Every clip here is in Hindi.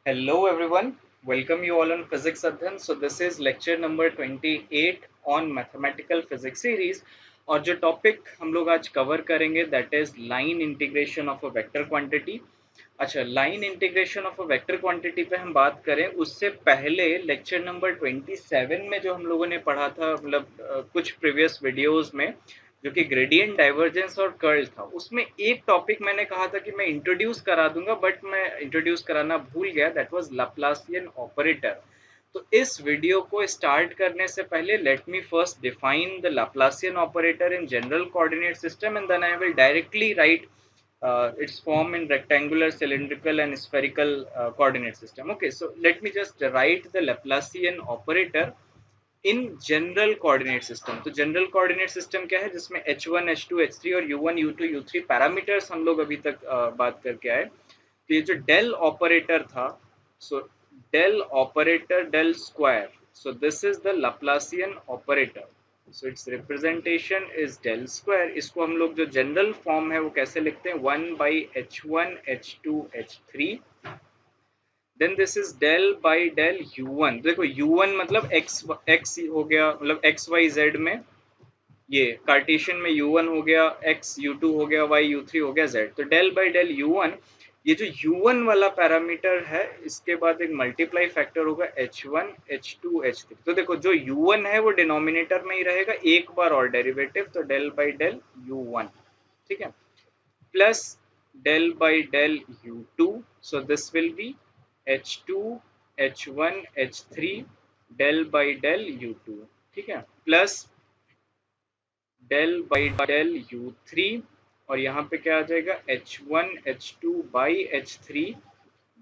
Hello everyone, welcome you all on Physics Adhan. So this is lecture number 28 on Mathematical Physics series और जो टॉपिक हम लोग आज कवर करेंगे that is line integration of a vector quantity. अच्छा, line integration of a vector quantity पे हम बात करें उससे पहले लेक्चर नंबर 27 में जो हम लोगों ने पढ़ा था मतलब कुछ प्रीवियस वीडियोस में जो कि ग्रेडियंट डाइवर्जेंस और कर्ल था, उसमें एक टॉपिक मैंने कहा था कि मैं इंट्रोड्यूस करा दूंगा बट मैं इंट्रोड्यूस कराना भूल गया, दैट वाज लाप्लासियन ऑपरेटर। तो इस वीडियो को स्टार्ट करने से पहले let me first define the Laplacian operator in general coordinate system and then I will directly write its form in rectangular, cylindrical and spherical coordinate system. Okay, so let me just write the Laplacian operator in general coordinate system. तो जनरल कोऑर्डिनेट सिस्टम क्या है जिसमें h1 h2 h3 और u1 u2 u3 पैरामीटर्स हम लोग अभी तक बात करके आए। तो ये जो डेल ऑपरेटर था, so del operator del square, so this is the Laplacian operator. So its representation is del square. इसको हम लोग जो जनरल फॉर्म है वो कैसे लिखते हैं, 1/h1 h2 h3, then this is del by del u1। देखो u1 मतलब x हो गया, मतलब x y z में, ये कार्टेशियन में u1 हो गया x, u2 हो गया y, u3 हो गया z। तो डेल बाई डेल u1, ये जो u1 वाला पैरामीटर है इसके बाद एक मल्टीप्लाई फैक्टर होगा h1 h2 h3। तो देखो जो u1 है वो डिनोमिनेटर में ही रहेगा, एक बार और डेरिवेटिव, तो डेल बाई डेल u1, ठीक है, plus del by del u2, so this will be h2 h1 h3 del by del u2, ठीक है, plus del by del u3, और यहाँ पे क्या आ जाएगा h1 h2 by h3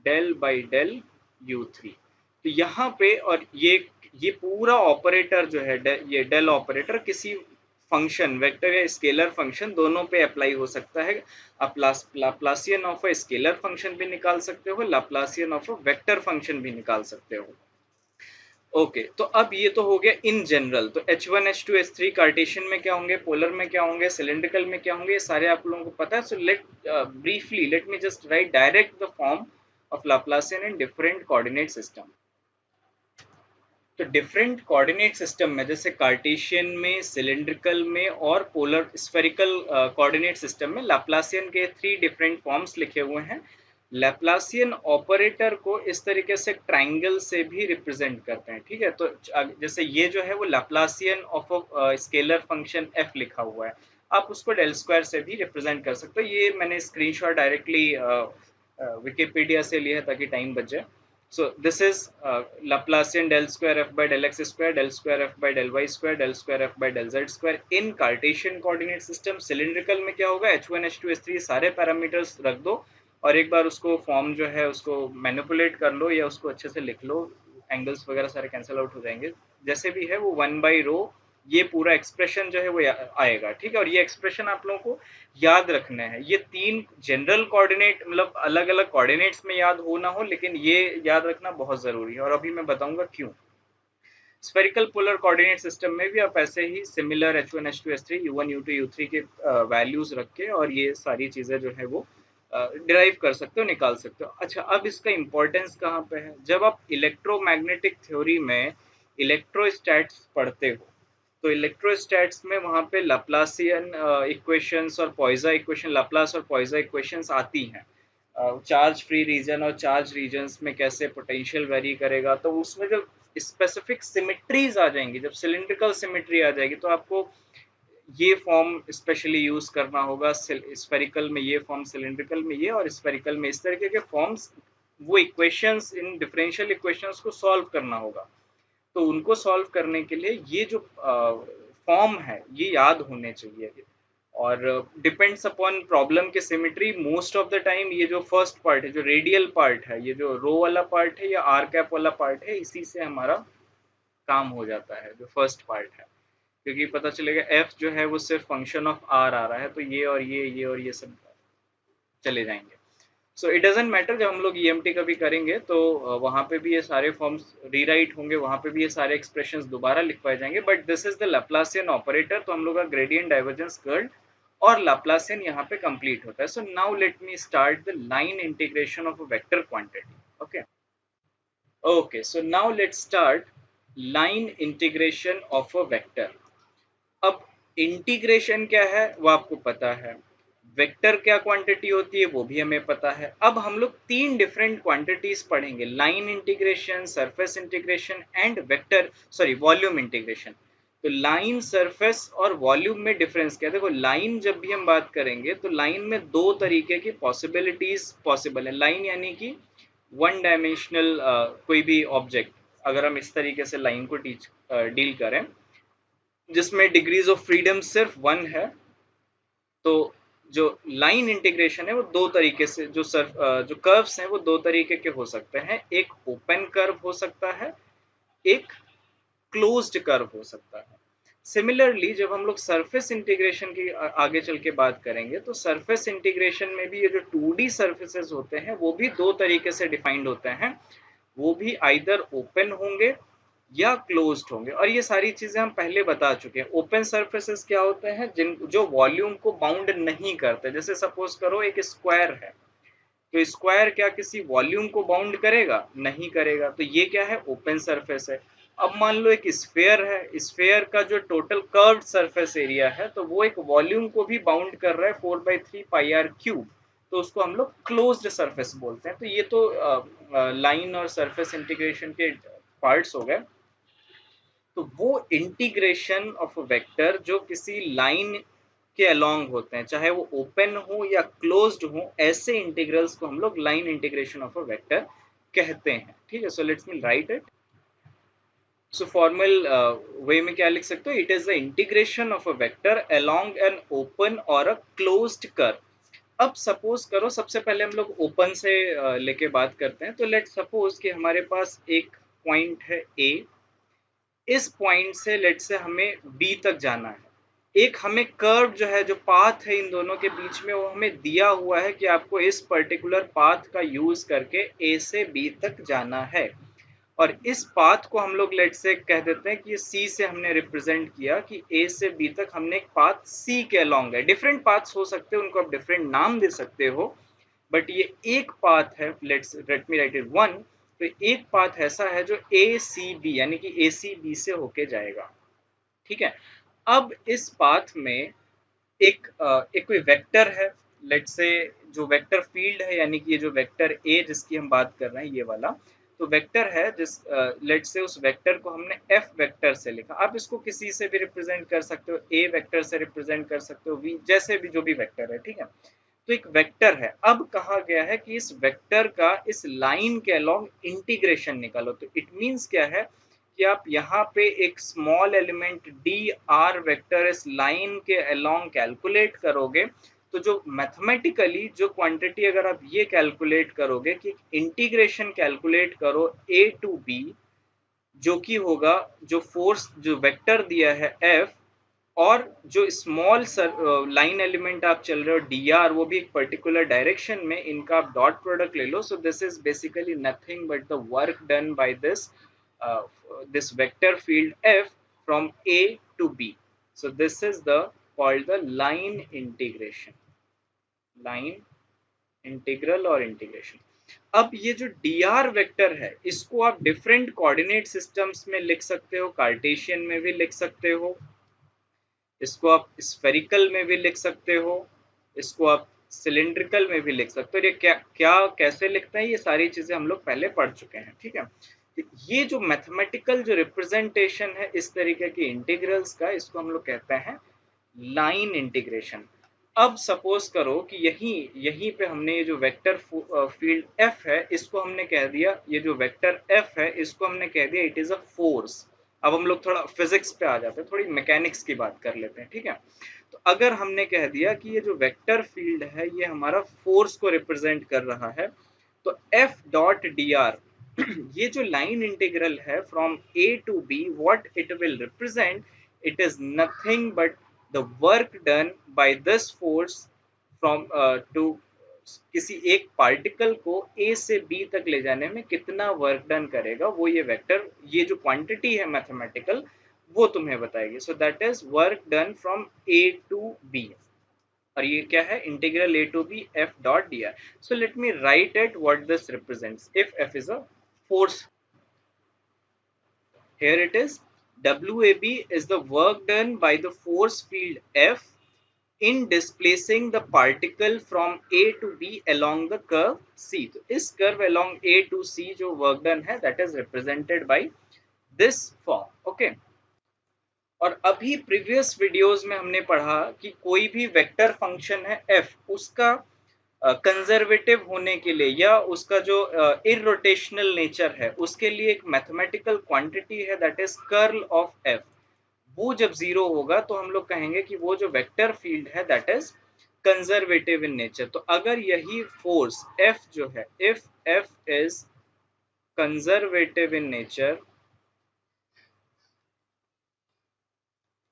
del by del u3। तो यहाँ पे और ये पूरा ऑपरेटर जो है ये डेल ऑपरेटर किसी फंक्शन वेक्टर या स्केलर फंक्शन दोनों पे अप्लाई हो सकता है। आप Laplacian of a scalar function भी निकाल सकते हो, Laplacian of a vector function भी निकाल सकते हो। ओके, तो अब ये तो हो गया इन जनरल। तो h1 h2 h3 कार्टेशियन में क्या होंगे, पोलर में क्या होंगे, सिलेंड्रिकल में क्या होंगे, ये सारे आप लोगों को पता है। So briefly let me just write direct the form of Laplacian in different coordinate system. तो डिफरेंट कोऑर्डिनेट सिस्टम में जैसे कार्टेशियन में, सिलेंड्रिकल में और पोलर स्फेरिकल कोऑर्डिनेट सिस्टम में लैप्लासियन के 3 डिफरेंट फॉर्म्स लिखे हुए हैं। लैप्लासियन ऑपरेटर को इस तरीके से ट्राइंगल से भी रिप्रेजेंट करते हैं, ठीक है। तो जैसे ये जो है वो Laplacian of scalar function F लिखा हुआ है, आप उसको डेल स्क्वायर से भी रिप्रेजेंट कर सकते हो। ये मैंने स्क्रीनशॉट डायरेक्टली विकिपीडिया से लिया है ताकि टाइम बच जाए। So this is Laplacian del square f by del x square, del square f by del y square, del square f by del z square in Cartesian coordinate system। Cylindrical में क्या होगा, h1 h2 h3 सारे पैरामीटर्स रख दो और एक बार उसको फॉर्म जो है उसको मैनिपुलेट कर लो या उसको अच्छे से लिख लो, एंगल्स वगैरह सारे कैंसिल आउट हो जाएंगे। जैसे भी है वो 1/रो ये पूरा एक्सप्रेशन जो है वो आएगा, ठीक है। और ये एक्सप्रेशन आप लोगों को याद रखना है। ये 3 जनरल कोऑर्डिनेट मतलब अलग अलग कोऑर्डिनेट्स में याद हो ना हो, लेकिन ये याद रखना बहुत जरूरी है और अभी मैं बताऊंगा क्यों। स्फेरिकल पोलर कोऑर्डिनेट सिस्टम में भी आप ऐसे ही similar h1 h2 h3 u1 u2 u3 के वैल्यूज रख के और ये सारी चीजें जो है वो डिराइव कर सकते हो, निकाल सकते हो। अच्छा, अब इसका इंपॉर्टेंस कहाँ पे है, जब आप इलेक्ट्रोमैग्नेटिक थ्योरी में इलेक्ट्रोस्टैट्स पढ़ते हो तो इलेक्ट्रोस्टैट्स में वहां पे लैप्लासियन इक्वेशंस और पॉइजा इक्वेशन, लैप्लास और पॉइजा इक्वेशंस आती हैं। चार्ज फ्री रीजन और चार्ज रीजन्स में कैसे पोटेंशियल वेरी करेगा, तो उसमें जब स्पेसिफिक सिमेट्रीज आ जाएंगी, जब सिलिंड्रिकल सिमेट्री आ जाएगी तो आपको ये फॉर्म स्पेशली यूज करना होगा। स्फेरिकल में ये फॉर्म, सिलिंड्रिकल में ये और स्फेरिकल में इस तरीके के फॉर्म्स, वो इक्वेशंस इन डिफरेंशियल इक्वेशंस को सॉल्व करना होगा। तो उनको सॉल्व करने के लिए ये जो फॉर्म है ये याद होने चाहिए। और डिपेंड्स अपॉन प्रॉब्लम के symmetry, most of the time ये जो फर्स्ट पार्ट है, जो रेडियल पार्ट है, ये जो रो वाला पार्ट है या आर कैप वाला पार्ट है, इसी से हमारा काम हो जाता है, जो फर्स्ट पार्ट है। क्योंकि पता चलेगा एफ जो है वो सिर्फ फंक्शन ऑफ आर आ रहा है, तो ये और ये और ये सब चले जाएंगे। सो इट डजेंट मैटर, जब हम लोग ईएमटी का भी करेंगे तो वहां पे भी ये सारे फॉर्म्स रीराइट होंगे, वहां पे भी ये सारे एक्सप्रेशंस दोबारा लिखवाए जाएंगे। But this is the Laplacian operator, तो हम लोग का ग्रेडियंट डाइवर्जेंस कर्ल और लैप्लासियन यहाँ पे कंप्लीट होता है। So now let me start the line integration of a vector quantity. Okay, Okay, so now let's start line integration of a vector. अब इंटीग्रेशन क्या है वो आपको पता है, वेक्टर क्या क्वांटिटी होती है वो भी हमें पता है। अब हम लोग तीन डिफरेंट क्वांटिटीज पढ़ेंगे, line integration, surface integration and vector sorry volume integration. तो लाइन, सरफेस और वॉल्यूम में डिफरेंस क्या है? देखो लाइन जब भी हम बात करेंगे तो लाइन में दो तरीके की पॉसिबिलिटीज पॉसिबल है। लाइन यानी कि वन डायमेंशनल कोई भी ऑब्जेक्ट, अगर हम इस तरीके से लाइन को डील करें जिसमें डिग्रीज ऑफ फ्रीडम सिर्फ वन है, तो जो लाइन इंटीग्रेशन है वो दो तरीके से, जो कर्व्स हैं वो दो तरीके के हो सकते हैं। एक ओपन कर्व हो सकता है, एक क्लोज्ड कर्व हो सकता है। सिमिलरली जब हम लोग सरफेस इंटीग्रेशन की आगे चल के बात करेंगे तो सरफेस इंटीग्रेशन में भी ये जो 2D सर्फेसेस होते हैं वो भी दो तरीके से डिफाइंड होते हैं। वो भी आइदर ओपन होंगे या क्लोज्ड होंगे, और ये सारी चीजें हम पहले बता चुके हैं। ओपन सरफेसेस क्या होते हैं? जिन जो वॉल्यूम को बाउंड नहीं करते। जैसे सपोज करो एक स्क्वायर है, तो स्क्वायर क्या किसी वॉल्यूम को बाउंड करेगा? नहीं करेगा, तो ये क्या है? ओपन सरफेस है। अब मान लो एक स्फेयर है, स्फेयर का जो टोटल कर्व्ड सरफेस एरिया है तो वो एक वॉल्यूम को भी बाउंड कर रहा है 4/3 πr³ तो उसको हम लोग क्लोज्ड सरफेस बोलते हैं। तो ये तो लाइन और सरफेस इंटीग्रेशन के पार्ट्स हो गए। तो वो इंटीग्रेशन ऑफ वेक्टर जो किसी लाइन के अलोंग होते हैं, चाहे वो ओपन हो या क्लोज्ड हो, ऐसे इंटीग्रल्स को हम लोग line integration of a vector कहते हैं। ठीक है, so let's me write it. So formal way में क्या लिख सकते हो? It is the integration of a vector along an open और अ क्लोज्ड कर्व। अब सपोज करो, सबसे पहले हम लोग ओपन से लेके बात करते हैं। तो लेट सपोज कि हमारे पास एक पॉइंट है ए, इस पॉइंट से लेट से हमें बी तक जाना है। एक हमें कर्व जो है, जो पाथ है इन दोनों के बीच में, वो हमें दिया हुआ है कि आपको इस पर्टिकुलर पाथ का यूज करके ए से बी तक जाना है। और इस पाथ को हम लोग लेट से कह देते हैं कि ये सी से हमने रिप्रेजेंट किया कि ए से बी तक हमने एक पाथ सी के अलोंग है। डिफरेंट पाथ्स हो सकते हैं, उनको आप डिफरेंट नाम दे सकते हो, बट ये एक पाथ है। Late me write it one. तो एक पाथ ऐसा है जो ए सी बी यानी कि ए सी बी से होके जाएगा। ठीक है, अब इस पाथ में एक कोई वेक्टर है, लेट से जो वेक्टर फील्ड है, यानी कि ये जो वेक्टर ए जिसकी हम बात कर रहे हैं ये वाला, तो वेक्टर है जिस लेट से उस वेक्टर को हमने एफ वेक्टर से लिखा। आप इसको किसी से भी रिप्रेजेंट कर सकते हो, ए वेक्टर से रिप्रेजेंट कर सकते हो, वी जैसे भी जो भी वेक्टर है। ठीक है, तो एक वेक्टर है। अब कहा गया है कि इस वेक्टर का इस लाइन के अलोंग इंटीग्रेशन निकालो। तो इट मींस क्या है कि आप यहाँ पे एक small element D R vector इस लाइन के अलोंग कैलकुलेट करोगे, तो जो मैथमेटिकली जो क्वांटिटी अगर आप ये कैलकुलेट करोगे कि इंटीग्रेशन कैलकुलेट करो ए टू बी, जो कि होगा जो फोर्स जो वेक्टर दिया है एफ, और जो स्मॉल लाइन एलिमेंट आप चल रहे हो डी आर, वो भी एक पर्टिकुलर डायरेक्शन में, इनका आप डॉट प्रोडक्ट ले लो। So this is basically nothing but the work done by this vector field F from A to B. So this is the called the line integration, line integral और इंटीग्रेशन। अब ये जो डी आर वेक्टर है इसको आप डिफरेंट कोऑर्डिनेट सिस्टम्स में लिख सकते हो, कार्टेशियन में भी लिख सकते हो, इसको आप स्फेरिकल में भी लिख सकते हो, इसको आप सिलिंड्रिकल में भी लिख सकते हो। ये क्या क्या कैसे लिखते हैं, ये सारी चीजें हम लोग पहले पढ़ चुके हैं। ठीक है, तो ये जो मैथमेटिकल जो रिप्रेजेंटेशन है इस तरीके की इंटीग्रल्स का, इसको हम लोग कहते हैं लाइन इंटीग्रेशन। अब सपोज करो कि यहीं यहीं पे हमने ये जो वेक्टर फील्ड एफ है इसको हमने कह दिया, ये जो वेक्टर एफ है इसको हमने कह दिया इट इज अ फोर्स। अब हम लोग थोड़ा फिजिक्स पे आ जाते हैं, थोड़ी मैकेनिक्स की बात कर लेते हैं। ठीक है, तो अगर हमने कह दिया कि ये जो वेक्टर फील्ड है ये हमारा फोर्स को रिप्रेजेंट कर रहा है, तो एफ डॉट डी आर ये जो लाइन इंटीग्रल है from A to B, what it will represent, it is nothing but the work done by this force from to किसी एक पार्टिकल को ए से बी तक ले जाने में कितना वर्क डन करेगा, वो ये वेक्टर, ये जो क्वांटिटी है मैथमेटिकल, वो तुम्हें बताएगी। So that is work done from A to B. और ये क्या है? Integral A to B F dot d r. So let me write it what this represents. If F is a force, here it is, WAB is the work done by the force field F in displacing the particle from A to B along the curve C. तो इस curve along A to C जो work done है that is represented by this form. Okay. और अभी प्रीवियस वीडियोस में हमने पढ़ा कि कोई भी वेक्टर फंक्शन है f, उसका कंजर्वेटिव होने के लिए या उसका जो इरोटेशनल नेचर है उसके लिए एक मैथमेटिकल क्वांटिटी है that is curl of F. वो जब जीरो होगा तो हम लोग कहेंगे कि वो जो वेक्टर फील्ड है that is conservative in nature. तो अगर यही फोर्स एफ जो है, if F is conservative in nature,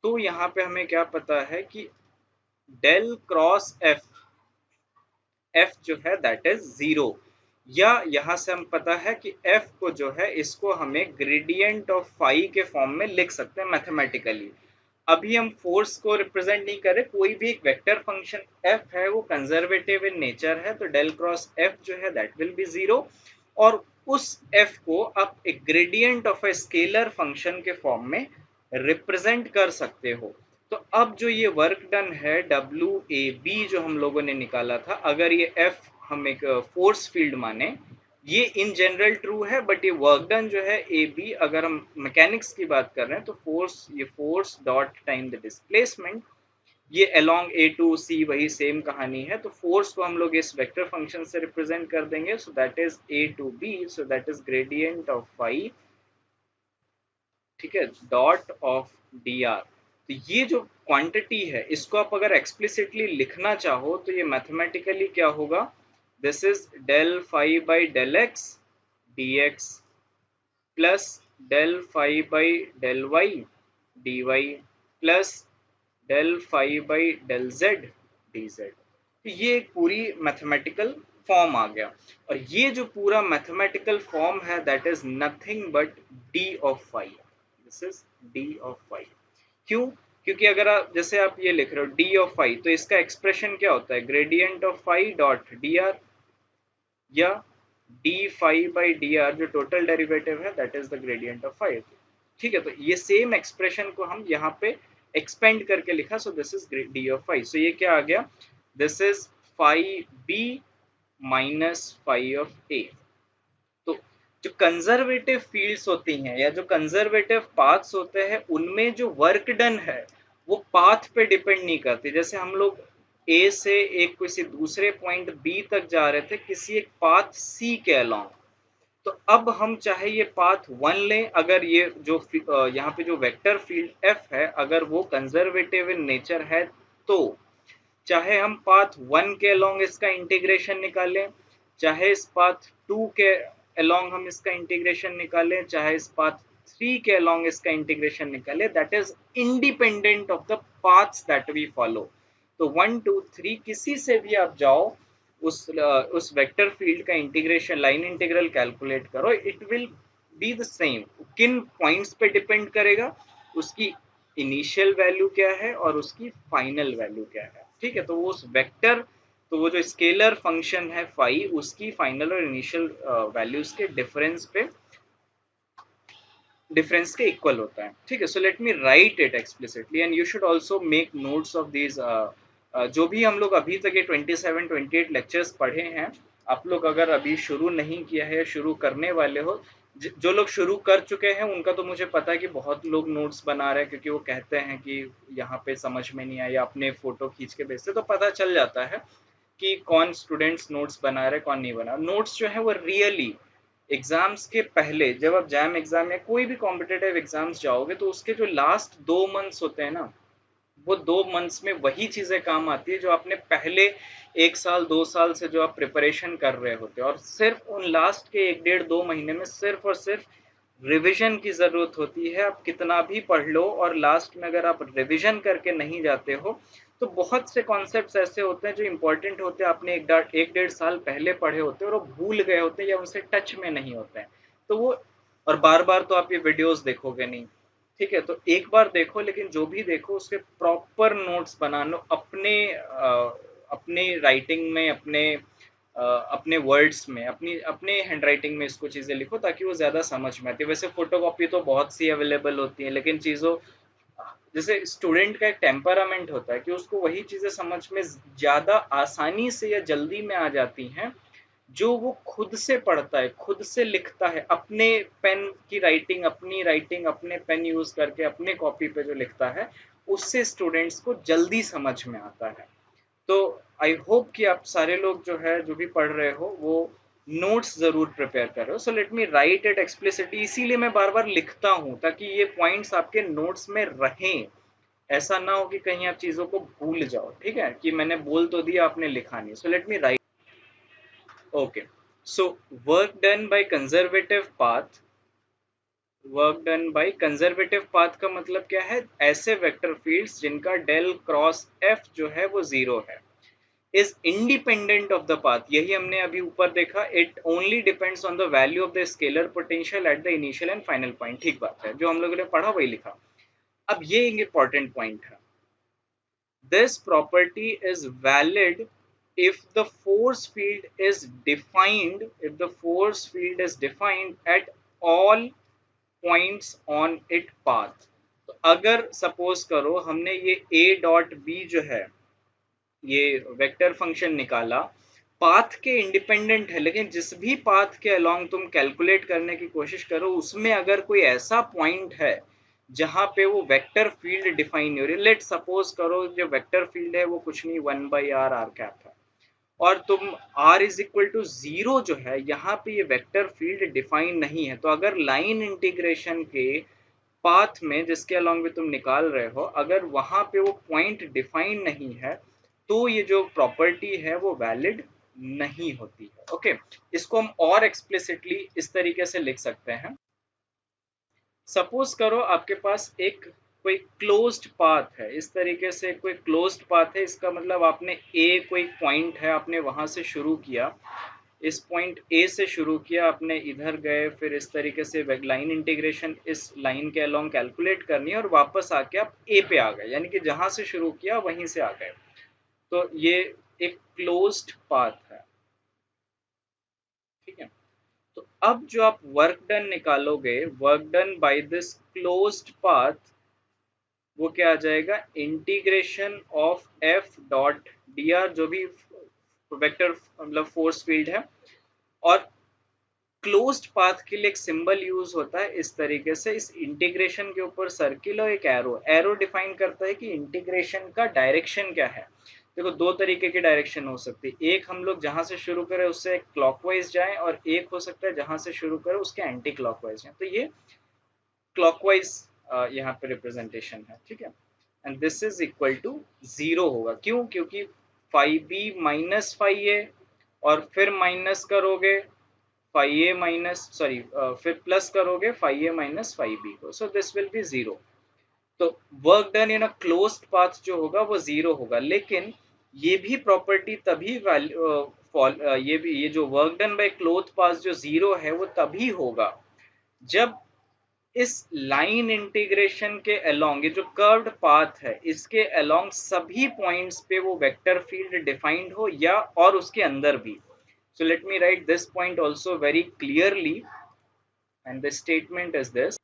तो यहाँ पे हमें क्या पता है कि डेल क्रॉस एफ, एफ जो है दैट इज जीरो. या यहां से हम पता है कि एफ को जो है इसको हमें ग्रेडियंट ऑफ फाई के फॉर्म में लिख सकते हैं मैथमेटिकली. अभी हम फोर्स को रिप्रेजेंट नहीं कर रहे, कोई भी एक वेक्टर फंक्शन एफ है वो कंजर्वेटिव इन नेचर है, तो डेल क्रॉस एफ जो है दैट विल बी जीरो. और उस एफ को आप एक gradient of a scalar function के फॉर्म में रिप्रेजेंट कर सकते हो. तो अब जो ये वर्क डन है डब्ल्यू ए बी जो हम लोगों ने निकाला था, अगर ये एफ हम एक फोर्स फील्ड माने, ये इन जनरल ट्रू है, बट ये वर्क डन जो है ए बी, अगर हम मैकेनिक्स की बात कर रहे हैं तो फोर्स, ये force dot time the displacement, ये अलोंग ए टू सी वही सेम कहानी है. तो फोर्स को हम लोग इस वेक्टर फंक्शन से रिप्रेजेंट कर देंगे, so that is A to B, so that is gradient of phi, ठीक है, डॉट ऑफ डी आर. तो ये जो क्वांटिटी है इसको आप अगर एक्सप्लिसिटली लिखना चाहो तो ये मैथमेटिकली क्या होगा, this is del phi by del x d x plus del phi by del y d y plus del phi by del z d z. तो ये एक पूरी मैथमेटिकल फॉर्म आ गया. और ये जो पूरा मैथमेटिकल फॉर्म है that is nothing but d of phi. This is d of phi. क्यों? क्योंकि अगर आप जैसे आप ये लिख रहे हो डी ऑफ फाई, तो इसका एक्सप्रेशन क्या होता है, gradient of phi dot d r, या d phi by d r जो टोटल डेरिवेटिव है that is the gradient of phi. ठीक है, तो ये सेम एक्सप्रेशन को हम यहाँ पे एक्सपेंड करके लिखा, so this is d of phi. So ये क्या आ गया, this is phi B minus phi of A. तो जो कंजर्वेटिव फील्ड्स होती हैं या जो कंजर्वेटिव पाथ्स होते हैं उनमें जो वर्क डन है वो पाथ पे डिपेंड नहीं करती. जैसे हम लोग ए से एक किसी दूसरे पॉइंट बी तक जा रहे थे किसी एक पाथ सी के अलोंग, तो अब हम चाहे ये पाथ वन लें, अगर ये जो यहाँ पे जो वेक्टर फील्ड एफ है अगर वो कंजर्वेटिव इन नेचर है, तो चाहे हम पाथ वन के अलोंग इसका इंटीग्रेशन निकालें, चाहे इस पाथ टू के अलोंग हम इसका इंटीग्रेशन निकालें, चाहे इस पाथ थ्री के अलोंग इसका इंटीग्रेशन निकालें, that is independent of the paths that we follow. तो वन टू थ्री किसी से भी आप जाओ उस वेक्टर फील्ड का इंटीग्रेशन, लाइन इंटीग्रल कैलकुलेट करो, it will be the same. किन पॉइंट्स पे डिपेंड करेगा, उसकी इनिशियल वैल्यू क्या है और उसकी फाइनल वैल्यू क्या है. ठीक है, तो वो उस वेक्टर, तो वो जो स्केलर फंक्शन है फाई, उसकी फाइनल और इनिशियल वैल्यूज के डिफरेंस के इक्वल होता है. ठीक है, सो let me write it explicitly and you should also make notes of these. जो भी हम लोग अभी तक ये 27-28 लेक्चर्स पढ़े हैं, आप लोग अगर अभी शुरू नहीं किया है, शुरू करने वाले हो, जो लोग शुरू कर चुके हैं उनका तो मुझे पता है कि बहुत लोग नोट्स बना रहे हैं, क्योंकि वो कहते हैं कि यहाँ पे समझ में नहीं आया, अपने फोटो खींच के भेजते, तो पता चल जाता है कि कौन स्टूडेंट्स नोट्स बना रहे कौन नहीं बना. नोट्स जो है वो रियली एग्जाम्स के पहले, जब आप जैम एग्जाम या कोई भी कॉम्पिटेटिव एग्जाम्स जाओगे तो उसके जो लास्ट 2 मंथ्स होते हैं ना, वो 2 मंथ्स में वही चीजें काम आती है जो आपने पहले 1 साल 2 साल से जो आप प्रिपरेशन कर रहे होते हो. और सिर्फ उन लास्ट के 1 1.5 2 महीने में सिर्फ और सिर्फ रिवीजन की जरूरत होती है. आप कितना भी पढ़ लो और लास्ट में अगर आप रिवीजन करके नहीं जाते हो तो बहुत से कॉन्सेप्ट्स ऐसे होते हैं जो इंपॉर्टेंट होते हैं, आपने 1 1.5 साल पहले पढ़े होते हैं और वो भूल गए होते हैं या उनसे टच में नहीं होते हैं. तो वो, और बार बार तो आप ये वीडियोस देखोगे नहीं. ठीक है, तो एक बार देखो, लेकिन जो भी देखो उसके प्रॉपर नोट्स बना लो अपने अपने राइटिंग में, अपने अपने वर्ड्स में, अपनी अपने हैंडराइटिंग में इसको चीज़ें लिखो ताकि वो ज़्यादा समझ में आती है। वैसे फोटोकॉपी तो बहुत सी अवेलेबल होती है, लेकिन चीज़ों जैसे स्टूडेंट का एक टेम्परामेंट होता है कि उसको वही चीज़ें समझ में ज़्यादा आसानी से या जल्दी में आ जाती हैं जो वो खुद से पढ़ता है, खुद से लिखता है, अपने पेन की राइटिंग, अपनी राइटिंग, अपने पेन यूज करके अपने कॉपी पे जो लिखता है, उससे स्टूडेंट्स को जल्दी समझ में आता है। तो आई होप कि आप सारे लोग जो है, जो भी पढ़ रहे हो, वो नोट्स जरूर प्रिपेयर कर रहे हो। सो let me write it explicitly, इसीलिए मैं बार बार लिखता हूँ ताकि ये पॉइंट्स आपके नोट्स में रहें। ऐसा ना हो कि कहीं आप चीजों को भूल जाओ, ठीक है, कि मैंने बोल तो दिया, आपने लिखा नहीं। सो let me right. Okay, so work done by conservative path, work done by conservative path का मतलब क्या है? ऐसे वेक्टर फील्ड्स जिनका डेल क्रॉस एफ जो है वो जीरो है, is independent of the path. यही हमने अभी ऊपर देखा, it only depends on the value of the scalar potential at the initial and final point. ठीक बात है, जो हम लोगों ने पढ़ा वही लिखा। अब ये एक इंपॉर्टेंट पॉइंट है, this property is valid if the force field is defined, if the force field is defined at all points on its path। तो अगर सपोज करो हमने ये a डॉट b जो है, ये वेक्टर फंक्शन निकाला, पाथ के इंडिपेंडेंट है, लेकिन जिस भी पाथ के अलोंग तुम कैलकुलेट करने की कोशिश करो, उसमें अगर कोई ऐसा पॉइंट है जहां पे वो वेक्टर फील्ड डिफाइन नहीं हो रही, लेट सपोज करो जो वेक्टर फील्ड है वो कुछ नहीं, 1/r आर कैप है, और तुम r is equal to zero जो है, यहाँ पे ये वेक्टर फील्ड डिफाइन नहीं है, तो अगर लाइन इंटीग्रेशन के पाथ में जिसके अलोंग भी तुम निकाल रहे हो, अगर वहां पे वो पॉइंट डिफाइन नहीं है, तो ये जो प्रॉपर्टी है वो वैलिड नहीं होती है। ओके, इसको हम और एक्सप्लिसिटली इस तरीके से लिख सकते हैं। सपोज करो आपके पास एक कोई क्लोज्ड पाथ है, इस तरीके से कोई क्लोज्ड पाथ है, इसका मतलब आपने ए कोई पॉइंट है, आपने वहां से शुरू किया, इस पॉइंट ए से शुरू किया, आपने इधर गए, फिर इस तरीके से लाइन इंटीग्रेशन इस लाइन के अलोंग कैलकुलेट करनी है, और वापस आके आप ए पे आ गए, यानी कि जहां से शुरू किया वहीं से आ गए। तो ये एक क्लोज्ड पाथ है, ठीक है। तो अब जो आप वर्क डन निकालोगे, work done by this closed path, वो क्या आ जाएगा? Integration of F dot d r, जो भी वेक्टर मतलब फोर्स फील्ड है। और क्लोज्ड पाथ के लिए एक सिंबल यूज होता है इस तरीके से, इस इंटीग्रेशन के ऊपर सर्किल और एक एरो, एरो डिफाइन करता है कि इंटीग्रेशन का डायरेक्शन क्या है। देखो, दो तरीके की डायरेक्शन हो सकती है, एक हम लोग जहां से शुरू करें उससे क्लॉकवाइज जाएं, और एक हो सकता है जहां से शुरू करें उसके एंटी क्लॉकवाइज जाएं। तो ये क्लॉकवाइज यहाँ पे रिप्रेजेंटेशन है, ठीक है। And this is equal to zero होगा, क्यों? क्योंकि phi B minus phi A, और फिर माइनस करोगे फाइव ए माइनस, सॉरी, फिर प्लस करोगे phi A minus phi B को, so this will be zero. तो work done in a closed path जो होगा वो जीरो होगा, लेकिन ये भी प्रॉपर्टी तभी ये भी, ये जो work done bye closed path जो जीरो है वो तभी होगा जब इस लाइन इंटीग्रेशन के अलोंग, ये जो कर्व्ड पाथ है इसके अलोंग सभी पॉइंट्स पे वो वेक्टर फील्ड डिफाइंड हो, या और उसके अंदर भी। So let me write this point also very clearly, and the statement is this: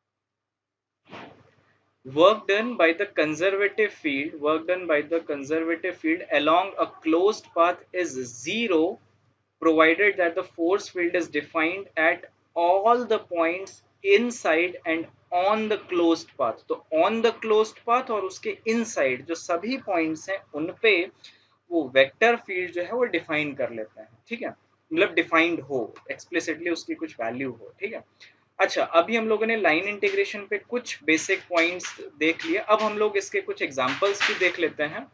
work done by the conservative field, work done by the conservative field along a closed path is zero, provided that the force field is defined at all the points inside and on the closed path। तो on the closed path और उसके inside जो सभी points हैं उन पे वो वेक्टर फील्ड जो है वो डिफाइन कर लेते हैं, ठीक है। मतलब डिफाइंड हो, एक्सप्लिसिटली उसकी कुछ वैल्यू हो, ठीक है। अच्छा, अभी हम लोगों ने लाइन इंटीग्रेशन पे कुछ बेसिक पॉइंट्स देख लिए, अब हम लोग इसके कुछ एग्जांपल्स भी देख लेते हैं।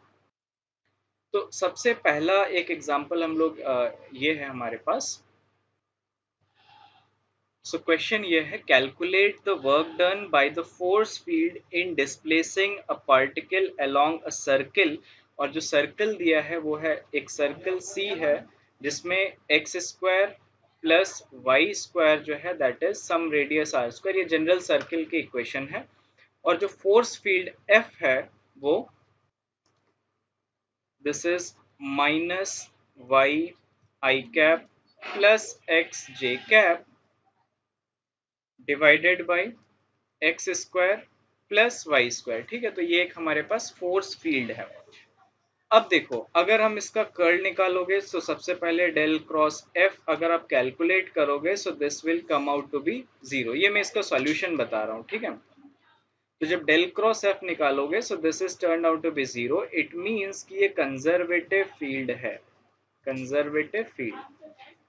तो सबसे पहला एक एग्जांपल हम लोग ये है हमारे पास। सो क्वेश्चन ये है, calculate the work done by the force field in displacing a particle along a circle. और जो सर्कल दिया है वो है एक सर्कल सी है, जिसमें x square plus y square जो है that is some radius r square, ये जनरल सर्किल की इक्वेशन है। और जो फोर्स फील्ड एफ है वो this is minus y i cap plus x j cap divided by x square plus y square. ठीक है, तो ये एक हमारे पास फोर्स फील्ड है। अब देखो, अगर हम इसका कर्ल निकालोगे तो सबसे पहले डेल क्रॉस एफ अगर आप कैलकुलेट करोगे so this will come out to be zero. ये मैं इसका सॉल्यूशन बता रहा हूँ, ठीक है। तो जब डेल क्रॉस एफ निकालोगे so this is turn out to be zero. It means कि ये कंजर्वेटिव फील्ड है, कंजर्वेटिव फील्ड।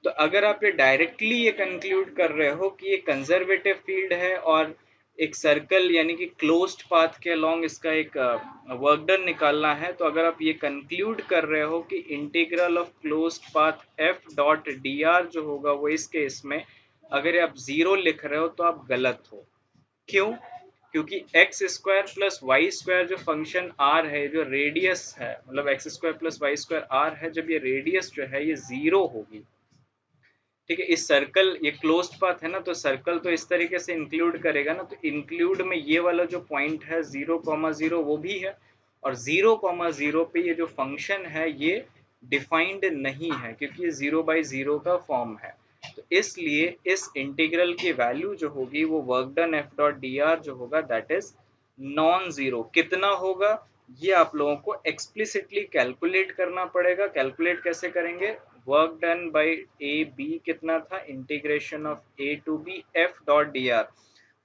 तो अगर आप ये डायरेक्टली ये कंक्लूड कर रहे हो कि ये कंजर्वेटिव फील्ड है और एक सर्कल यानी कि क्लोज्ड पाथ के अलोंग इसका एक वर्क डन निकालना है, तो अगर आप ये कंक्लूड कर रहे हो कि integral of closed path F dot d r जो होगा वो इस केस में अगर आप जीरो लिख रहे हो तो आप गलत हो। क्यों? क्योंकि x square plus y square जो फंक्शन आर है, जो रेडियस है, मतलब x square plus y square r है, जब ये रेडियस जो है ये जीरो होगी, ठीक है, इस सर्कल ये क्लोज्ड पाथ है ना, तो सर्कल तो इस तरीके से इंक्लूड करेगा ना, तो इंक्लूड में ये वाला जो पॉइंट है 0,0 वो भी है, और 0,0 पे ये जो फंक्शन है ये डिफाइंड नहीं है क्योंकि ये 0/0 का फॉर्म है। तो इसलिए इस इंटीग्रल की वैल्यू जो होगी वो work done F dot d r जो होगा दैट इज नॉन जीरो। कितना होगा ये आप लोगों को एक्सप्लिसिटली कैलकुलेट करना पड़ेगा। कैलकुलेट कैसे करेंगे? Work done by A B कितना था, integration of A to B F dot d r.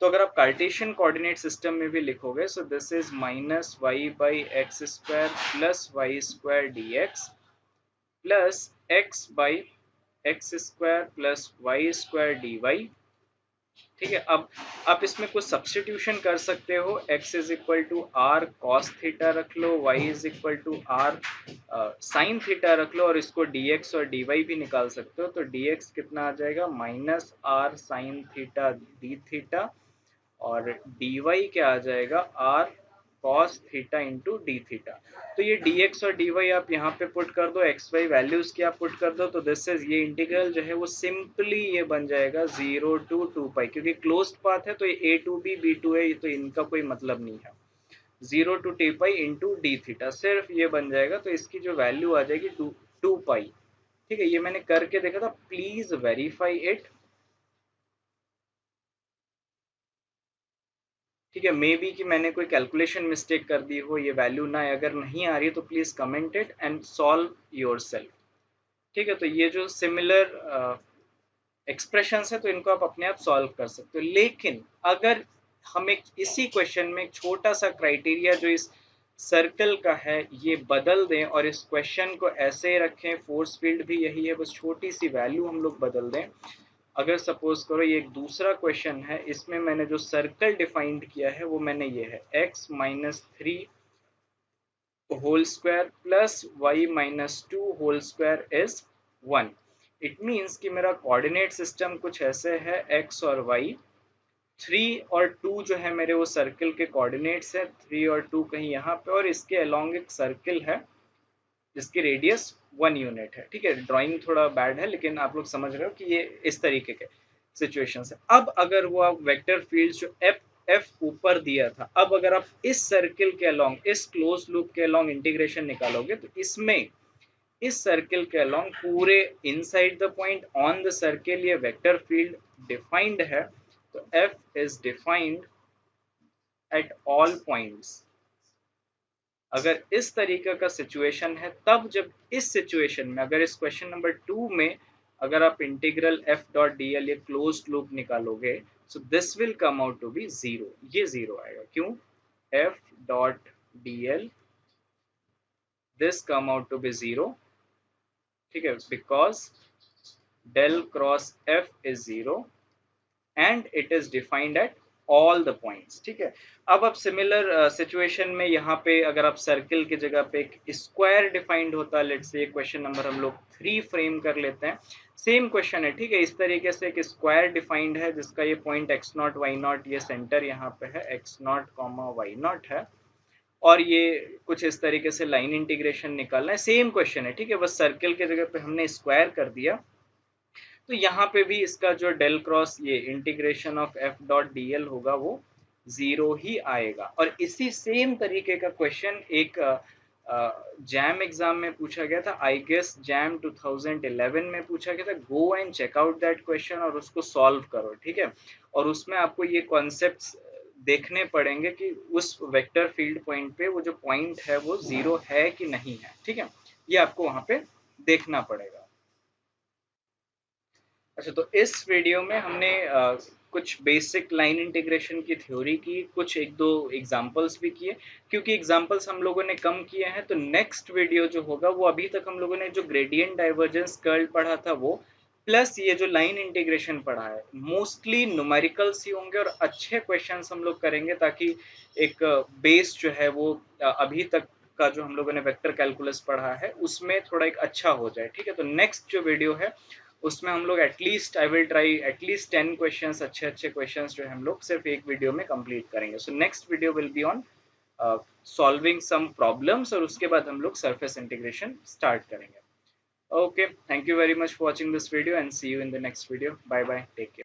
तो अगर आप कार्टेशियन कोऑर्डिनेट सिस्टम में भी लिखोगे so this is minus y by x square plus y square d x plus x by x square plus y square d y. ठीक है, अब आप इसमें कुछ सब्स्टिट्यूशन कर सकते हो। x is equal to r cos theta रख लो, y is equal to r sine theta रख लो, और इसको dx और dy भी निकाल सकते हो। तो dx कितना आ जाएगा, minus r sine theta d theta, और dy क्या आ जाएगा, r cos theta into d theta. तो ये dx और dy आप यहाँ पे पुट कर दो, xy वैल्यूज की आप पुट कर दो, तो दिस इज ये इंटीग्रल जो है वो सिंपली ये बन जाएगा 0 टू 2 पाई, क्योंकि क्लोज्ड पाथ है तो ये a to B b to a, तो इनका कोई मतलब नहीं है। 0 to 2 pi into d theta सिर्फ ये बन जाएगा, तो इसकी जो वैल्यू आ जाएगी 2 पाई। ठीक है, ये मैंने करके देखा था, प्लीज वेरीफाई इट। ठीक है, मे बी कि मैंने कोई कैलकुलेशन मिस्टेक कर दी हो, ये वैल्यू ना आए। अगर नहीं आ रही है तो please comment it and solve yourself. ठीक है, तो ये जो सिमिलर एक्सप्रेशंस है तो इनको आप अपने आप सॉल्व कर सकते हो। लेकिन अगर हम एक इसी क्वेश्चन में एक छोटा सा क्राइटेरिया जो इस सर्कल का है ये बदल दें और इस क्वेश्चन को ऐसे रखें, फोर्स फील्ड भी यही है, बस छोटी सी वैल्यू हम लोग बदल दें। अगर सपोज करो ये एक दूसरा क्वेश्चन है, इसमें मैंने जो सर्कल डिफाइंड किया है वो मैंने ये है x-3 होल स्क्वायर प्लस y-2 whole square is 1। It means कि मेरा कोऑर्डिनेट सिस्टम कुछ ऐसे है, x और y। 3 और 2 जो है मेरे वो सर्कल के कोऑर्डिनेट्स है, 3 और 2 कहीं यहाँ पे, और इसके अलोंग एक सर्कल है जिसकी रेडियस 1 यूनिट है। ठीक है, ड्राइंग थोड़ा बैड है लेकिन आप लोग समझ रहे हो कि ये इस तरीके के सिचुएशन है। अब अगर वो आप वेक्टर फील्ड जो एफ एफ ऊपर दिया था, अब अगर आप इस सर्कल के अलोंग, इस क्लोज लूप के अलोंग इंटीग्रेशन निकालोगे तो इसमें इस सर्कल के अलोंग पूरे inside the point on the circle ये वेक्टर फील्ड डिफाइंड है। तो F is defined at all points. अगर इस तरीके का सिचुएशन है, तब जब इस सिचुएशन में अगर इस क्वेश्चन नंबर 2 में अगर आप integral F dot d l ये क्लोज्ड लूप निकालोगे so this will come out to be zero. ये जीरो आएगा, क्यों? F dot d l this come out to be zero. ठीक है, because del cross F is zero and it is defined at all the points. ठीक है, अब आप सिमिलर सिचुएशन में यहाँ पे अगर आप सर्कल की जगह पे एक स्क्वायर डिफाइंड होता, लेट्स से क्वेश्चन नंबर हम लोग 3 फ्रेम कर लेते हैं। सेम क्वेश्चन है, ठीक है, इस तरीके से एक स्क्वायर डिफाइंड है जिसका ये पॉइंट x0 y0, ये सेंटर यहाँ पे है x0 y0 है, और ये कुछ इस तरीके से लाइन इंटीग्रेशन निकालना है। सेम क्वेश्चन है, ठीक है, बस सर्कल की जगह पे हमने स्क्वायर कर दिया। तो यहाँ पे भी इसका जो डेल क्रॉस ये integration of F dot d L होगा वो जीरो ही आएगा। और इसी सेम तरीके का क्वेश्चन एक जैम एग्जाम में पूछा गया था, आई गेस जैम 2011 में पूछा गया था। Go and check out that question और उसको सॉल्व करो, ठीक है। और उसमें आपको ये कॉन्सेप्ट्स देखने पड़ेंगे कि उस वेक्टर फील्ड पॉइंट पे वो जो पॉइंट है वो जीरो है कि नहीं है, ठीक है। ये आपको वहां पे देखना पड़ेगा। अच्छा, तो इस वीडियो में हमने कुछ बेसिक लाइन इंटीग्रेशन की थ्योरी की, कुछ एक दो एग्जांपल्स भी किए। क्योंकि एग्जांपल्स हम लोगों ने कम किए हैं, तो नेक्स्ट वीडियो जो होगा वो अभी तक हम लोगों ने जो ग्रेडियंट डाइवर्जेंस कर्ल पढ़ा था वो, प्लस ये जो लाइन इंटीग्रेशन पढ़ा है, मोस्टली न्यूमेरिकल्स ही होंगे और अच्छे क्वेश्चंस हम लोग करेंगे, ताकि एक बेस जो है वो अभी तक का जो हम लोगों ने वेक्टर कैलकुलस पढ़ा है उसमें थोड़ा एक अच्छा हो जाए, ठीक है। तो नेक्स्ट जो वीडियो है उसमें हम लोग at least, I will try at least 10 questions, अच्छे अच्छे क्वेश्चंस जो है हम लोग सिर्फ एक वीडियो में कंप्लीट करेंगे। So next video will be on solving some problems, और उसके बाद हम लोग सरफेस इंटीग्रेशन स्टार्ट करेंगे। Okay, thank you very much for watching this video and see you in the next video. Bye bye, take care.